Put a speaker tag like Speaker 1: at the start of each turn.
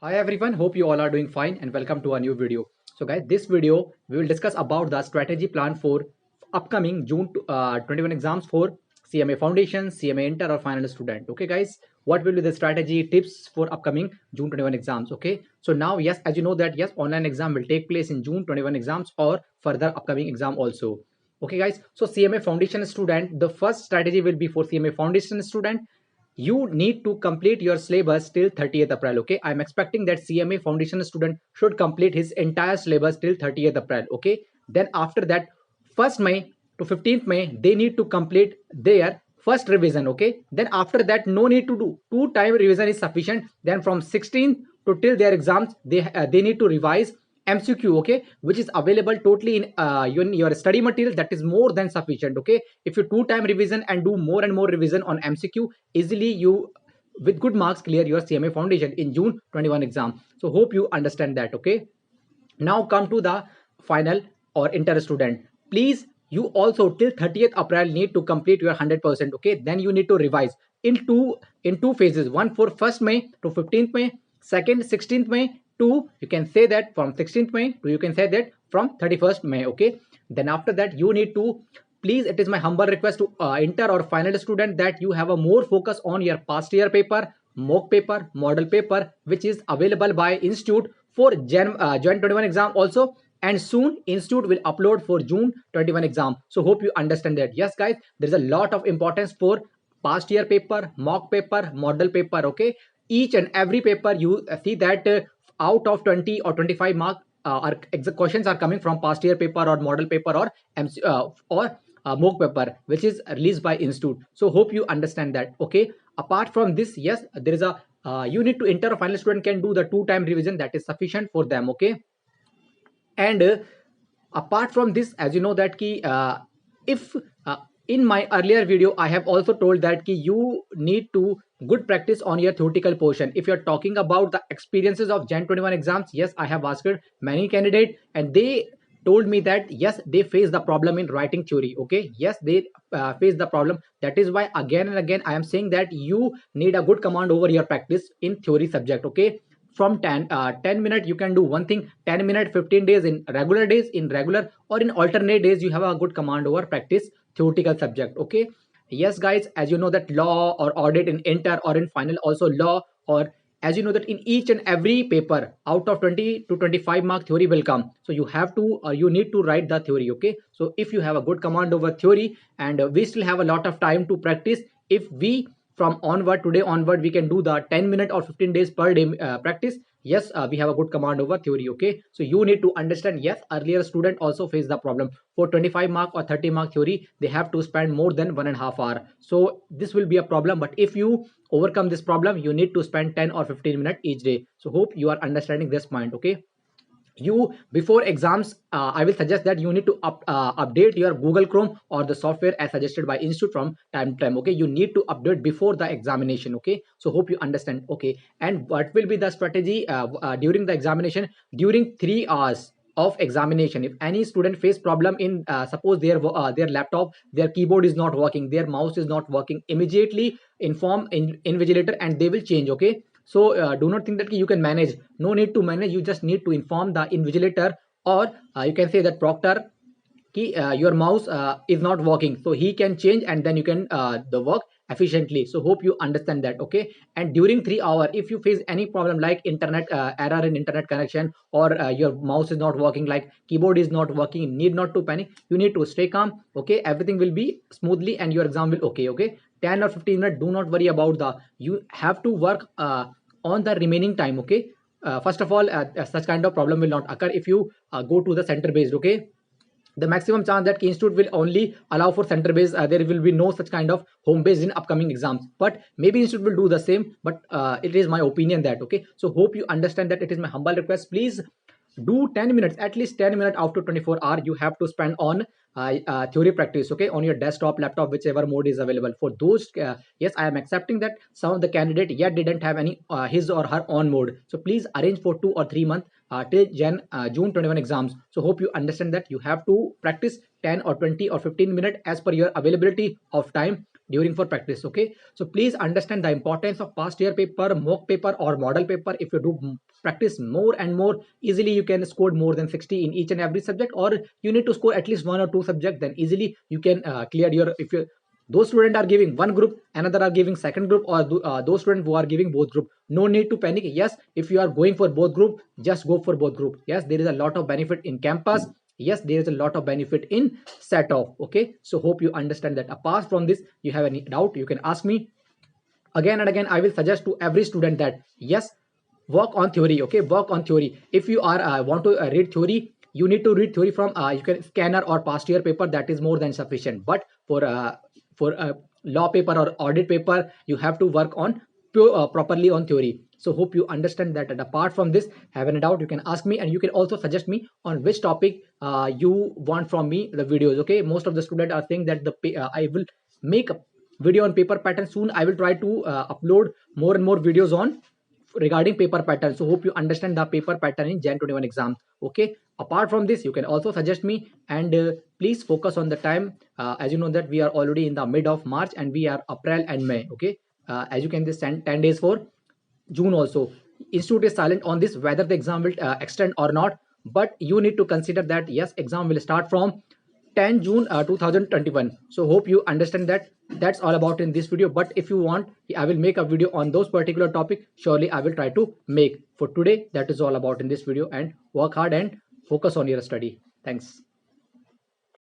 Speaker 1: Hi everyone, hope you all are doing fine and welcome to a new video. So guys, this video we will discuss about the strategy plan for upcoming June 21 exams for CMA Foundation, CMA Inter or Final Student. Okay guys, what will be the strategy tips for upcoming June 21 exams? Okay, so now yes, as you know that yes, online exam will take place in June 21 exams or further upcoming exam also. Okay guys, so CMA Foundation student, the first strategy will be for CMA Foundation student. You need to complete your syllabus till 30th April. Okay, I'm expecting that CMA Foundation student should complete his entire syllabus till 30th April. Okay, then after that 1st May to 15th May they need to complete their first revision. Okay, then after that no need to do two-time revision is sufficient. Then from 16th to till their exams they need to revise MCQ, okay, which is available totally in your study material. That is more than sufficient. Okay, if you two-time revision and do more and more revision on MCQ, easily you with good marks clear your CMA Foundation in June 21 exam. So hope you understand that. Okay, now come to the final or inter student. Please, you also till 30th April need to complete your 100%. Okay, then you need to revise in two phases, one for 1st May to 15th May, second 16th May to, you can say that from 16th May to, you can say that from 31st May. Okay, then after that you need to, please, it is my humble request to inter or final student that you have a more focus on your past year paper, mock paper, model paper, which is available by institute for Jan 21 exam also, and soon institute will upload for June 21 exam. So hope you understand that. Yes guys, there is a lot of importance for past year paper, mock paper, model paper. Okay, each and every paper you see that out of 20 or 25 mark questions are coming from past year paper or model paper or mock paper, which is released by institute. So hope you understand that. Okay, apart from this, yes, there is a you need to enter a final student can do the two-time revision, that is sufficient for them. Okay, and apart from this, as you know that key if in my earlier video I have also told that key you need to good practice on your theoretical portion. If you're talking about the experiences of Jan 21 exams, yes, I have asked many candidates and they told me that yes, they face the problem in writing theory. Okay, yes, they face the problem. That is why again and again I am saying that you need a good command over your practice in theory subject. Okay, from 10 minutes you can do one thing, 10 minutes 15 days in regular days, in regular or in alternate days you have a good command over practice theoretical subject. Okay, yes guys, as you know that law or audit in inter or in final also law, or as you know that in each and every paper out of 20 to 25 mark theory will come, so you have to or you need to write the theory. Okay, so if you have a good command over theory and we still have a lot of time to practice, if we from onward today onward we can do the 10 minute or 15 days per day practice, yes, we have a good command over theory. Okay, so you need to understand, yes, earlier student also face the problem for 25 mark or 30 mark theory they have to spend more than 1.5 hour, so this will be a problem. But if you overcome this problem you need to spend 10 or 15 minutes each day. So hope you are understanding this point. Okay, you before exams I will suggest that you need to update your Google Chrome or the software as suggested by institute from time to time. Okay, you need to update before the examination. Okay, so hope you understand. Okay, and what will be the strategy during the examination? During 3 hours of examination, if any student face problem in suppose their laptop, their keyboard is not working, their mouse is not working, immediately inform invigilator and they will change. Okay, so do not think that you can manage. No need to manage. You just need to inform the invigilator, or you can say that proctor your mouse is not working, so he can change and then you can the work efficiently. So hope you understand that. Okay, and during 3 hour if you face any problem like internet error in internet connection, or your mouse is not working, like keyboard is not working, need not to panic, you need to stay calm. Okay, everything will be smoothly and your exam will okay. 10 or 15 minutes, do not worry about the, you have to work on the remaining time. Okay, first of all such kind of problem will not occur if you go to the center based. Okay, the maximum chance that key institute will only allow for center based, there will be no such kind of home based in upcoming exams, but maybe institute will do the same, but it is my opinion that. Okay, so hope you understand that. It is my humble request, please do 10 minutes, at least 10 minutes after 24 hour you have to spend on theory practice. Okay, on your desktop, laptop, whichever mode is available for those. Yes, I am accepting that some of the candidate yet didn't have any his or her own mode, so please arrange for 2 or 3 months till June 21 exams. So hope you understand that you have to practice 10 or 20 or 15 minutes as per your availability of time during for practice. Okay, so please understand the importance of past year paper, mock paper or model paper. If you do practice more and more, easily you can score more than 60 in each and every subject, or you need to score at least 1 or 2 subjects, then easily you can clear your, if you, those students are giving one group, another are giving second group, or those students who are giving both group, no need to panic. Yes, if you are going for both group, just go for both group. Yes, there is a lot of benefit in campus. Yes, there is a lot of benefit in set off. Okay, so hope you understand that. Apart from this, you have any doubt, you can ask me. Again and again, I will suggest to every student that yes, work on theory. Okay, work on theory. If you are want to read theory, you need to read theory from you can scanner or past year paper, that is more than sufficient. But for law paper or audit paper, you have to work on properly on theory. So hope you understand that. And apart from this, have any doubt, you can ask me, and you can also suggest me on which topic you want from me the videos. Okay, most of the students are saying that I will make a video on paper pattern soon. I will try to upload more and more videos on regarding paper pattern. So hope you understand the paper pattern in Jan 21 exam. Okay, apart from this, you can also suggest me, and please focus on the time. As you know that we are already in the mid of March and we are April and May. Okay, as you can just send 10 days for June also. Institute is silent on this whether the exam will extend or not, but you need to consider that yes, exam will start from 10 June 2021. So hope you understand that. That's all about in this video. But if you want, I will make a video on those particular topic. Surely I will try to make. For today, that is all about in this video, and work hard and focus on your study. Thanks.